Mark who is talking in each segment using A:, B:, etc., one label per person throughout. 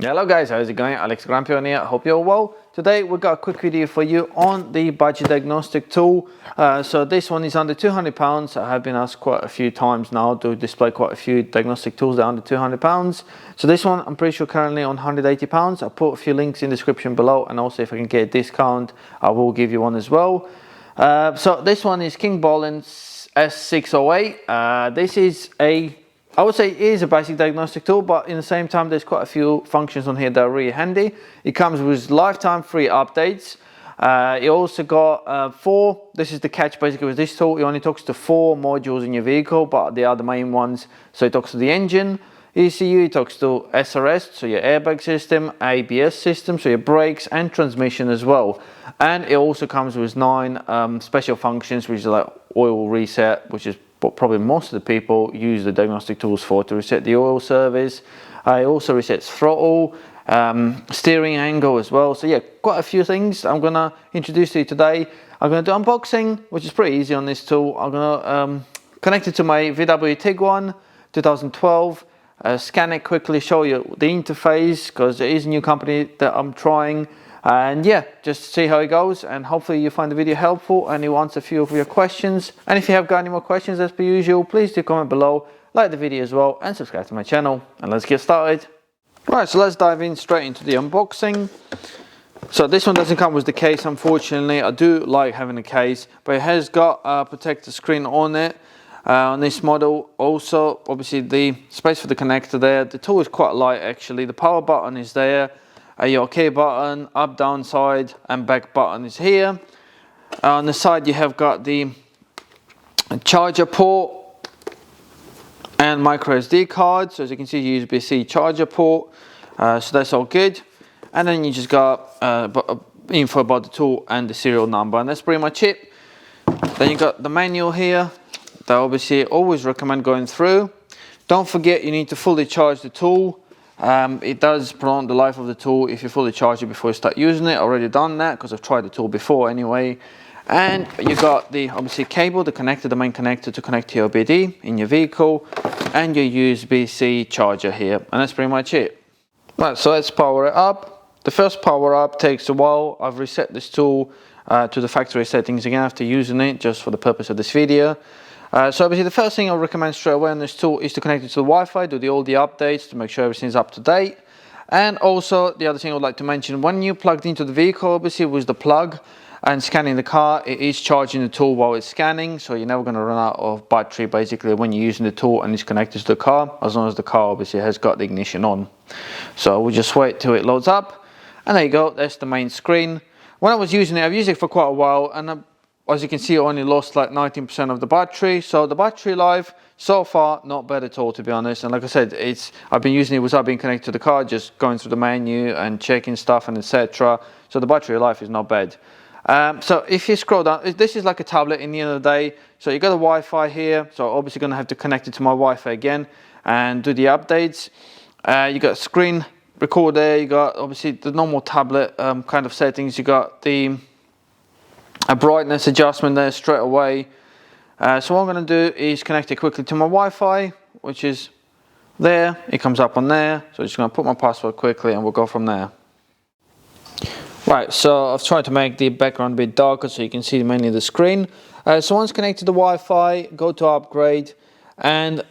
A: Hello guys, how's it going? Alex Grampion here. I hope you're well. Today we've got a quick video for you on the budget diagnostic tool. So this one is under £200. I have been asked quite a few times now to display quite a few diagnostic tools that are under £200. So this one I'm pretty sure currently on £180. I'll put a few links in the description below, and also if I can get a discount I will give you one as well. So this one is KINGBOLEN S608. This is I would say it is a basic diagnostic tool, but in the same time there's quite a few functions on here that are really handy. It comes with lifetime free updates. It also got this is the catch basically with this tool. It only talks to 4 modules in your vehicle, but they are the main ones. So it talks to the engine, ECU, it talks to SRS, so your airbag system, ABS system, so your brakes and transmission as well. And it also comes with 9 special functions, which is like oil reset, which is but probably most of the people use the diagnostic tools for, to reset the oil service. It also resets throttle, steering angle as well. So yeah, quite a few things I'm gonna introduce to you today. I'm gonna do unboxing, which is pretty easy on this tool. I'm gonna connect it to my VW Tiguan 2012, scan it quickly, show you the interface, because it is a new company that I'm trying. And yeah, just see how it goes, and hopefully you find the video helpful and you answer a few of your questions. And if you have got any more questions as per usual, please do comment below, like the video as well, and subscribe to my channel. And let's get started. Right, so let's dive in straight into the unboxing. So this one doesn't come with the case, unfortunately. I do like having a case, but it has got a protector screen on it. On this model also, obviously the space for the connector there. The tool is quite light actually. The power button is there. Your OK button, up, down, side and back button is here. On the side you have got the charger port and micro SD card. So as you can see, USB-C charger port. So that's all good. And then you just got info about the tool and the serial number, and that's pretty much it. Then you got the manual here that obviously I always recommend going through. Don't forget you need to fully charge the tool. It does prolong the life of the tool if you fully charge it before you start using it. I've already done that because I've tried the tool before anyway. And you got the obviously cable, the connector, the main connector to connect to your BD in your vehicle, and your USB-C charger here, and that's pretty much it. Right, so let's power it up. The first power up takes a while. I've reset this tool to the factory settings again after using it, just for the purpose of this video. So obviously the first thing I'll recommend straight away on this tool is to connect it to the Wi-Fi, do all the updates to make sure everything's up to date. And also the other thing I would like to mention, when you plugged into the vehicle, obviously with the plug and scanning the car, it is charging the tool while it's scanning, so you're never going to run out of battery basically when you're using the tool and it's connected to the car, as long as the car obviously has got the ignition on. So we'll just wait till it loads up, and there you go, that's the main screen. When I was using it, I've used it for quite a while, and as you can see, I only lost like 19% of the battery. So the battery life so far not bad at all, to be honest. And like I said, I've been using it without being connected to the car, just going through the menu and checking stuff and etc. So the battery life is not bad. So if you scroll down, this is like a tablet in the end of the day. So you got a Wi-Fi here, so obviously going to have to connect it to my Wi-Fi again and do the updates. You got screen recorder, you got obviously the normal tablet kind of settings. You got a brightness adjustment there straight away. So what I'm going to do is connect it quickly to my Wi-Fi, which is there. It comes up on there. So I'm just going to put my password quickly and we'll go from there. Right, so I've tried to make the background a bit darker so you can see mainly the screen. So once connected to the Wi-Fi, go to upgrade, and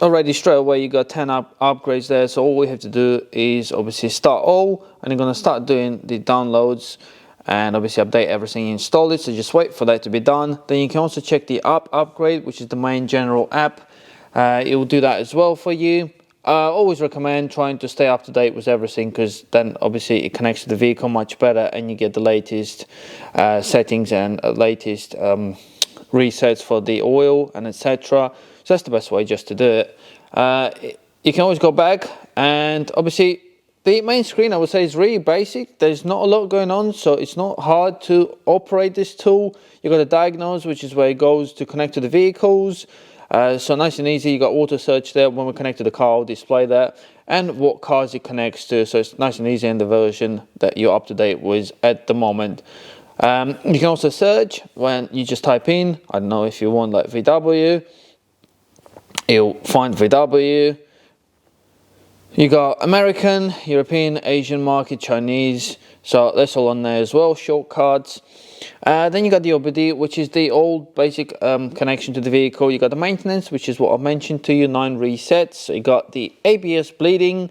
A: already straight away you got 10 upgrades there. So all we have to do is obviously start all, and you're going to start doing the downloads and obviously update everything, install it. So just wait for that to be done. Then you can also check the app upgrade, which is the main general app. It will do that as well for you. I always recommend trying to stay up to date with everything, because then obviously it connects to the vehicle much better and you get the latest settings and latest resets for the oil and etc. So that's the best way just to do it. You can always go back, and obviously the main screen I would say is really basic. There's not a lot going on, so it's not hard to operate this tool. You've got a diagnose, which is where it goes to connect to the vehicles. So nice and easy. You got auto search there. When we connect to the car, I'll display that, and what cars it connects to. So it's nice and easy in the version that you're up to date with at the moment. You can also search when you just type in, I don't know, if you want like VW, you'll find VW. You got American, European, Asian market, Chinese, so that's all on there as well, shortcuts. Then you got the OBD, which is the old basic connection to the vehicle. You got the maintenance, which is what I mentioned to you, 9 resets. So you got the ABS bleeding,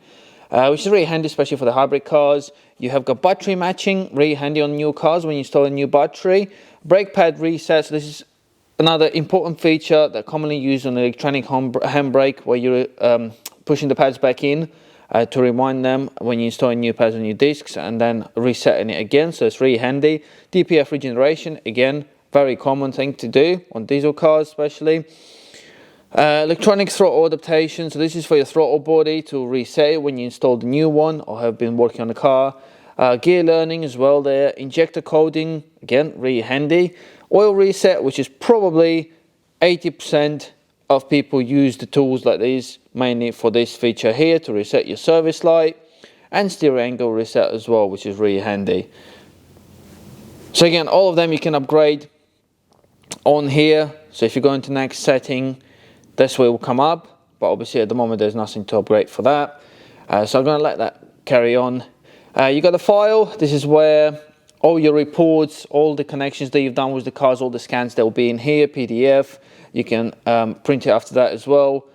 A: which is really handy, especially for the hybrid cars. You have got battery matching, really handy on new cars when you install a new battery. Brake pad resets, this is another important feature that commonly used on electronic handbrake, where you're pushing the pads back in to remind them when you install new pads on new discs, and then resetting it again, so it's really handy. DPF Regeneration, again, very common thing to do on diesel cars especially. Electronic Throttle Adaptation, so this is for your throttle body to reset when you install the new one or have been working on the car. Gear learning as well there. Injector Coding, again, really handy. Oil reset, which is probably 80% of people use the tools like these mainly for this feature here, to reset your service light. And steering angle reset as well, which is really handy. So again, all of them you can upgrade on here. So if you go into next setting, that's where it will come up, but obviously at the moment there's nothing to upgrade for that. So I'm going to let that carry on. You got the file. This is where all your reports, all the connections that you've done with the cars, all the scans, that will be in here, PDF. You can print it after that as well.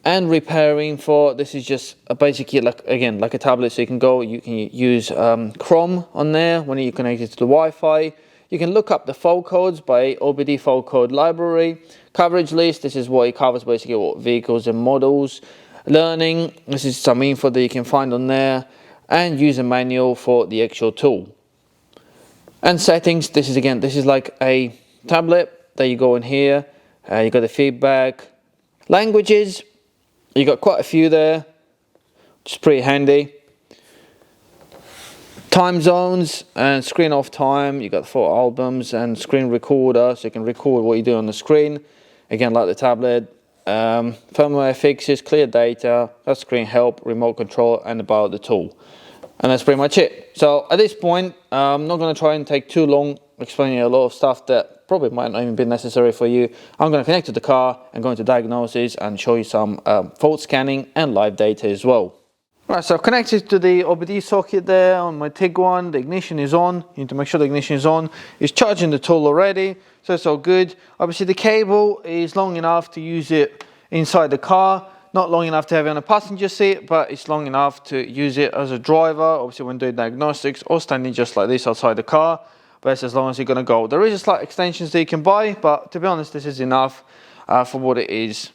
A: And repairing for, this is just basically like, again, like a tablet, so you can use Chrome on there when you're connected to the Wi-Fi. You can look up the fault codes by OBD fault code library. Coverage list, this is what it covers, basically what vehicles and models. Learning, this is some info that you can find on there. And user manual for the actual tool. And settings, this is like a tablet that you go in here. You got the feedback. Languages, you got quite a few there, which is pretty handy. Time zones and screen off time, you got 4 albums and screen recorder, so you can record what you do on the screen, again like the tablet. Firmware fixes, clear data, touch screen help, remote control, and about the tool. And that's pretty much it. So at this point, I'm not going to try and take too long explaining a lot of stuff that probably might not even be necessary for you. I'm going to connect to the car and go into diagnosis and show you some fault scanning and live data as well. Right, so I've connected to the OBD socket there on my Tiguan. The ignition is on. You need to make sure the ignition is on. It's charging the tool already, so it's all good. Obviously the cable is long enough to use it inside the car. Not long enough to have it on a passenger seat, but it's long enough to use it as a driver, obviously when doing diagnostics, or standing just like this outside the car. But that's as long as you're going to go. There is a slight extensions that you can buy, but to be honest, this is enough for what it is.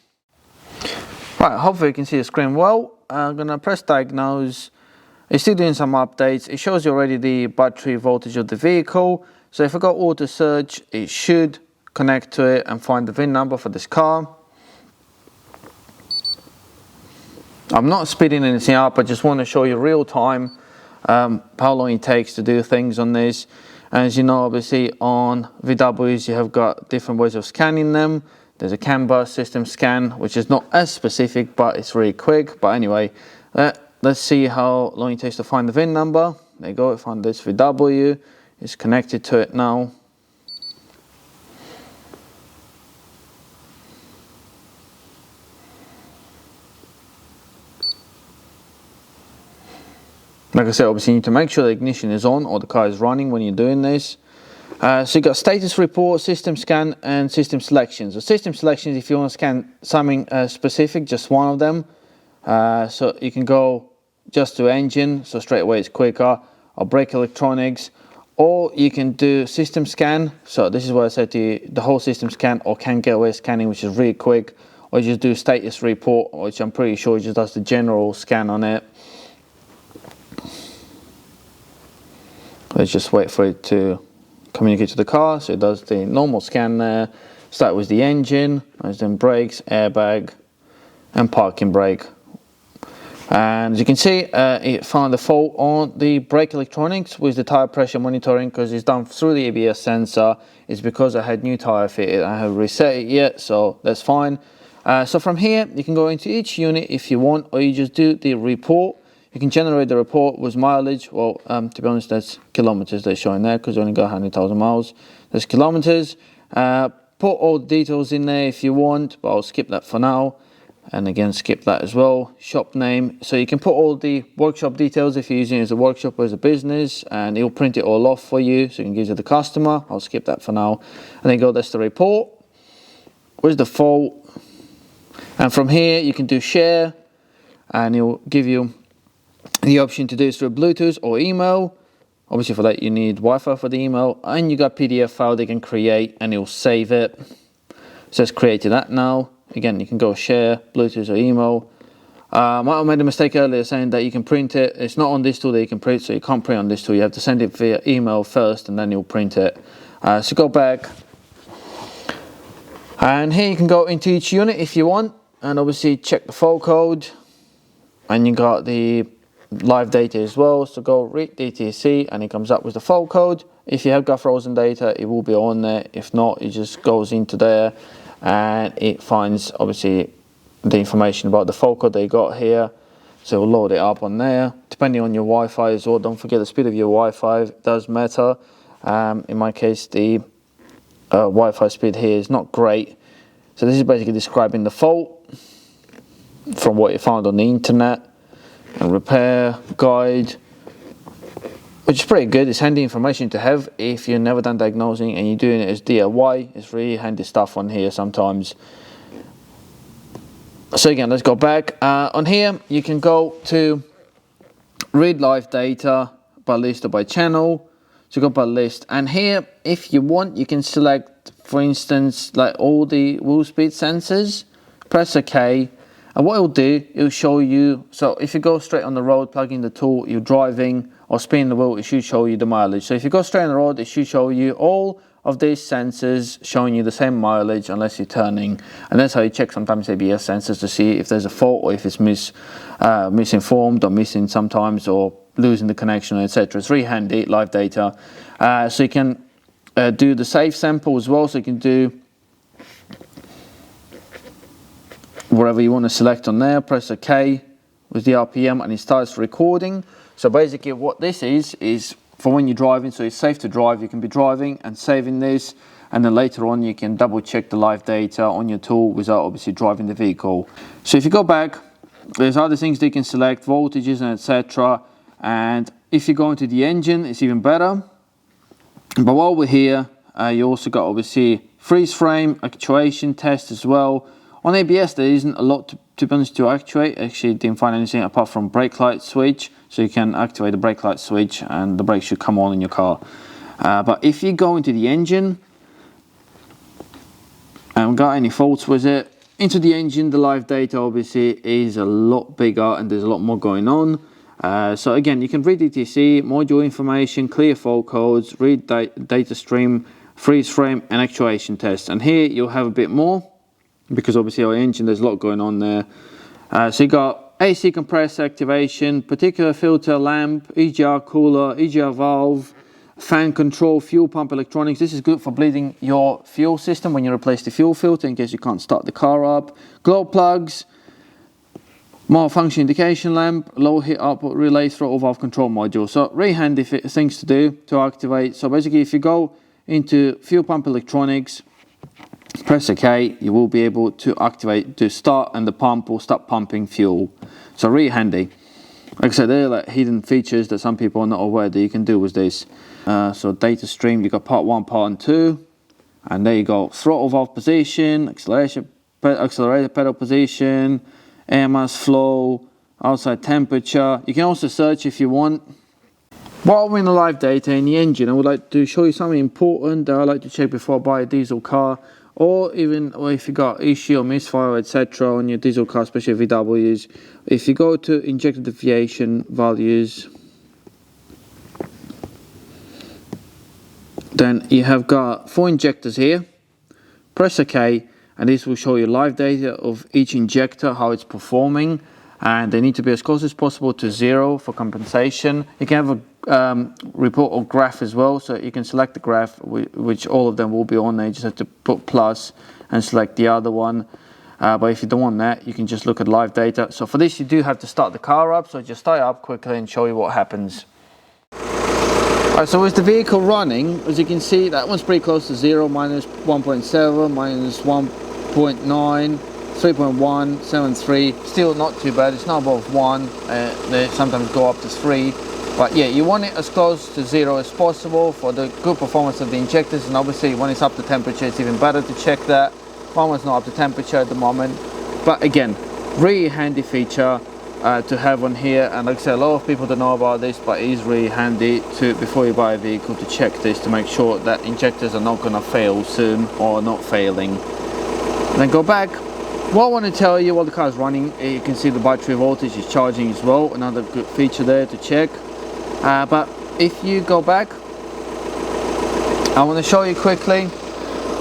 A: Right, hopefully you can see the screen well. I'm going to press diagnose. It's still doing some updates. It shows you already the battery voltage of the vehicle. So if I go auto search, it should connect to it and find the VIN number for this car. I'm not speeding anything up, I just want to show you real time how long it takes to do things on this. As you know, obviously on VWs you have got different ways of scanning them. There's a CAN bus system scan, which is not as specific, but it's really quick. But anyway, let's see how long it takes to find the VIN number. There you go, I found this VW. It's connected to it now. Like I said, obviously you need to make sure the ignition is on or the car is running when you're doing this. So you got status report, system scan, and system selections. So system selections, if you want to scan something specific, just one of them. So you can go just to engine, so straight away it's quicker, or brake electronics, or you can do system scan. So this is what I said to you, the whole system scan, or CAN gateway scanning, which is really quick, or you just do status report, which I'm pretty sure just does the general scan on it. Let's just wait for it to communicate to the car. So it does the normal scan there. Start with the engine, and then brakes, airbag, and parking brake. And as you can see, it found the fault on the brake electronics with the tire pressure monitoring, because it's done through the ABS sensor. It's because I had new tire fitted. I haven't reset it yet, so that's fine. So from here, you can go into each unit if you want, or you just do the report. You can generate the report with mileage. Well, to be honest, that's kilometers they're showing there because you only got 100,000 miles. There's kilometers. Put all the details in there if you want, but I'll skip that for now. And again, skip that as well. Shop name. So you can put all the workshop details if you're using it as a workshop or as a business, and it'll print it all off for you so you can give it to the customer. I'll skip that for now. And then that's the report. Where's the fault? And from here, you can do share, and it'll give you the option to do it through Bluetooth or email. Obviously for that you need Wi-Fi for the email, and you got PDF file they can create and it'll save it. So it's created that now. Again, you can go share, Bluetooth or email. I made a mistake earlier saying that you can print it. It's not on this tool that you can print, so you can't print on this tool. You have to send it via email first and then you'll print it. So go back. And here you can go into each unit if you want, and obviously check the fault code. And you got the live data as well, so go read DTC and it comes up with the fault code. If you have got frozen data, it will be on there. If not, it just goes into there and it finds obviously the information about the fault code they got here, so we'll load it up on there depending on your Wi-Fi as well. Don't forget the speed of your Wi-Fi does matter. In my case, the Wi-Fi speed here is not great, so this is basically describing the fault from what you found on the internet. And repair guide, which is pretty good. It's handy information to have if you've never done diagnosing and you're doing it as DIY. It's really handy stuff on here sometimes. So again, let's go back. On here, you can go to read live data by list or by channel. So go by list, and here, if you want, you can select, for instance, like all the wheel speed sensors. Press OK. And what it'll do, it'll show you, so if you go straight on the road, plug in the tool, you're driving or spinning the wheel, it should show you the mileage. So if you go straight on the road, it should show you all of these sensors showing you the same mileage unless you're turning. And that's how you check sometimes ABS sensors to see if there's a fault or if it's misinformed or missing sometimes or losing the connection, etc. It's really handy, live data. So you can do the safe sample as well, so you can do whatever you want to select on there. Press OK with the RPM and it starts recording. So basically what this is for when you're driving, so it's safe to drive. You can be driving and saving this, and then later on you can double check the live data on your tool without obviously driving the vehicle. So if you go back, there's other things that you can select, voltages and etc. And if you go into the engine, it's even better. But while we're here, you also got obviously freeze frame, actuation test as well. On ABS, there isn't a lot to be honest to actuate. Actually, didn't find anything apart from brake light switch. So you can activate the brake light switch and the brakes should come on in your car. But if you go into the engine and got any faults with it, into the engine, the live data obviously is a lot bigger and there's a lot more going on. So again, you can read DTC, module information, clear fault codes, read data stream, freeze frame and actuation test. And here you'll have a bit more, because obviously our engine, there's a lot going on there. So you got AC compressor activation, particular filter lamp, EGR cooler, EGR valve, fan control, fuel pump electronics. This is good for bleeding your fuel system when you replace the fuel filter in case you can't start the car up. Glow plugs, malfunction indication lamp, low heat output relay, throttle valve control module. So really handy things to do to activate. So basically if you go into fuel pump electronics, press OK, you will be able to activate to start and the pump will start pumping fuel. So really handy. Like I said, they're like hidden features that some people are not aware that you can do with this. So data stream, you got part 1, part 2, and there you go. Throttle valve position, accelerator pedal position, air mass flow, outside temperature. You can also search if you want. While we're in the live data in the engine, I would like to show you something important that I like to check before I buy a diesel car, or if you got issue or misfire, etc. on your diesel car, especially VWs. If you go to injector deviation values, then you have got 4 injectors here. Press OK, and this will show you live data of each injector, how it's performing, and they need to be as close as possible to 0 for compensation. You can have a report or graph as well, so you can select the graph, which all of them will be on there. You just have to put plus and select the other one. but if you don't want that, you can just look at live data. So for this, you do have to start the car up, so just start up quickly and show you what happens. Alright, so with the vehicle running, as you can see, that one's pretty close to 0, minus 1.7, minus 1.9, 3.1, 7.3, still not too bad. It's not above 1, they sometimes go up to 3, but yeah, you want it as close to 0 as possible for the good performance of the injectors. And obviously when it's up to temperature, it's even better to check that. Mine was not up to temperature at the moment, but again, really handy feature to have on here. And like I said, a lot of people don't know about this, but it is really handy to, before you buy a vehicle, to check this to make sure that injectors are not going to fail soon or not failing. Then go back. What I want to tell you, while the car is running, you can see the battery voltage is charging as well. Another good feature there to check. But if you go back, I want to show you quickly.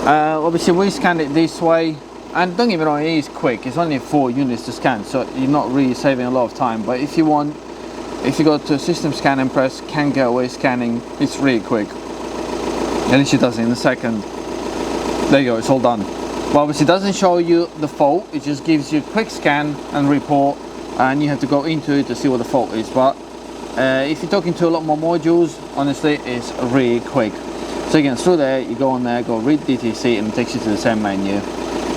A: Obviously we scanned it this way, and don't get me wrong, it is quick. It's only 4 units to scan, so you're not really saving a lot of time. But if you want, if you go to system scan and press can get away scanning, it's really quick. At least it does it in a second. There you go, it's all done. But obviously it doesn't show you the fault, it just gives you a quick scan and report, and you have to go into it to see what the fault is. But if you're talking to a lot more modules, honestly, it's really quick. So again, through there, you go on there, go read DTC, and it takes you to the same menu.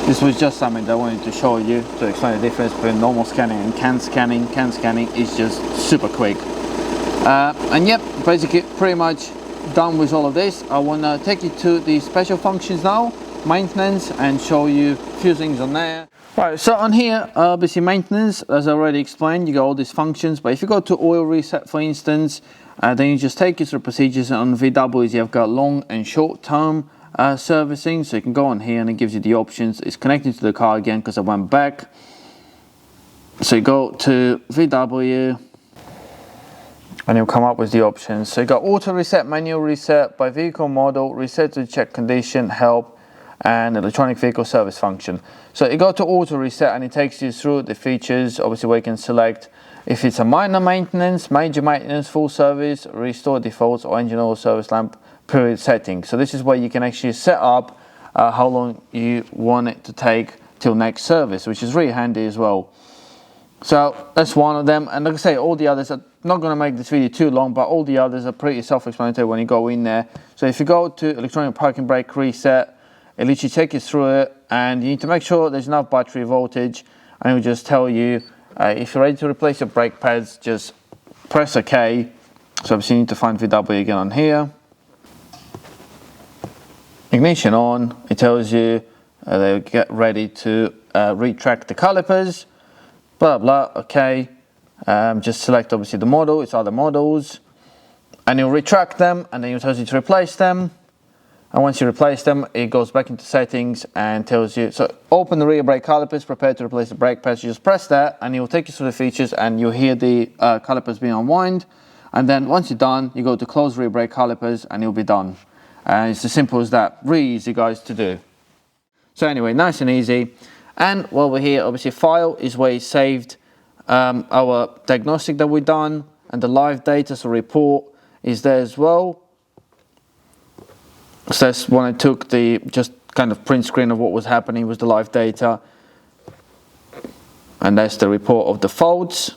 A: This was just something that I wanted to show you to explain the difference between normal scanning and can scanning. Can scanning is just super quick. And yep, basically pretty much done with all of this. I want to take you to the special functions now, maintenance, and show you a few things on there. Right, so on here, obviously maintenance, as I already explained, you got all these functions. But if you go to oil reset, for instance, then you just take you through procedures. On VWs, you've got long and short term servicing, so you can go on here and it gives you the options. It's connected to the car again because I went back. So you go to VW and you'll come up with the options. So you got auto reset, manual reset, by vehicle model, reset to check condition, help, and electronic vehicle service function. So you go to auto reset and it takes you through the features, obviously where you can select if it's a minor maintenance, major maintenance, full service, restore defaults, or engine oil service lamp period setting. So this is where you can actually set up how long you want it to take till next service, which is really handy as well. So that's one of them, and like I say, all the others are not going to make this video too long, but all the others are pretty self-explanatory when you go in there. So if you go to electronic parking brake reset, it literally takes you through it, and you need to make sure there's enough battery voltage, and it will just tell you if you're ready to replace your brake pads, just press OK. So obviously you need to find VW again on here. Ignition on, it tells you they'll get ready to retract the calipers, blah blah, OK. Just select obviously the model, it's other models, and you'll retract them, and then it tells you to replace them. And once you replace them, it goes back into settings and tells you, so open the rear brake calipers, prepare to replace the brake pads. You just press that and it will take you through the features, and you'll hear the calipers being unwound. And then once you're done, you go to close rear brake calipers and you'll be done. And it's as simple as that. Really easy, guys, to do. So anyway, nice and easy. And while we're here, obviously file is where you saved our diagnostic that we've done, and the live data, so report is there as well. So that's when I took the just kind of print screen of what was happening with the live data. And that's the report of the faults.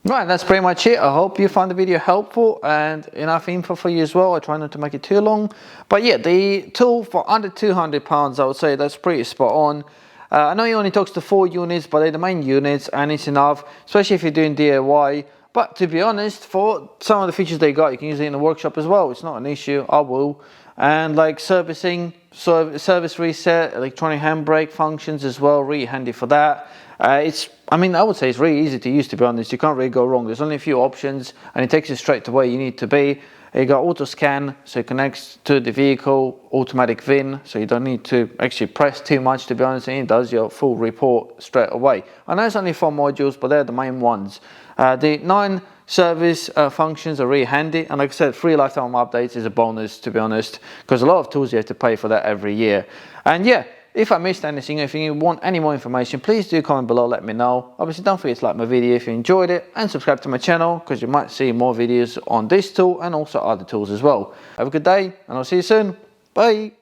A: Right, that's pretty much it. I hope you found the video helpful and enough info for you as well. I try not to make it too long. But yeah, the tool for under £200, I would say that's pretty spot on. I know he only talks to 4 units, but they're the main units, and it's enough, especially if you're doing DIY. But to be honest, for some of the features they got, you can use it in the workshop as well. It's not an issue, I will. And like servicing, so service reset, electronic handbrake functions as well, really handy for that. I mean, I would say it's really easy to use, to be honest. You can't really go wrong. There's only a few options, and it takes you straight to where you need to be. You got auto scan, so it connects to the vehicle, automatic VIN, so you don't need to actually press too much, to be honest, and it does your full report straight away. I know it's only 4 modules, but they're the main ones. The 9 service functions are really handy, and like I said, free lifetime updates is a bonus, to be honest, because a lot of tools you have to pay for that every year. And yeah, if I missed anything, if you want any more information, please do comment below, let me know. Obviously, don't forget to like my video if you enjoyed it, and subscribe to my channel, because you might see more videos on this tool and also other tools as well. Have a good day, and I'll see you soon. Bye.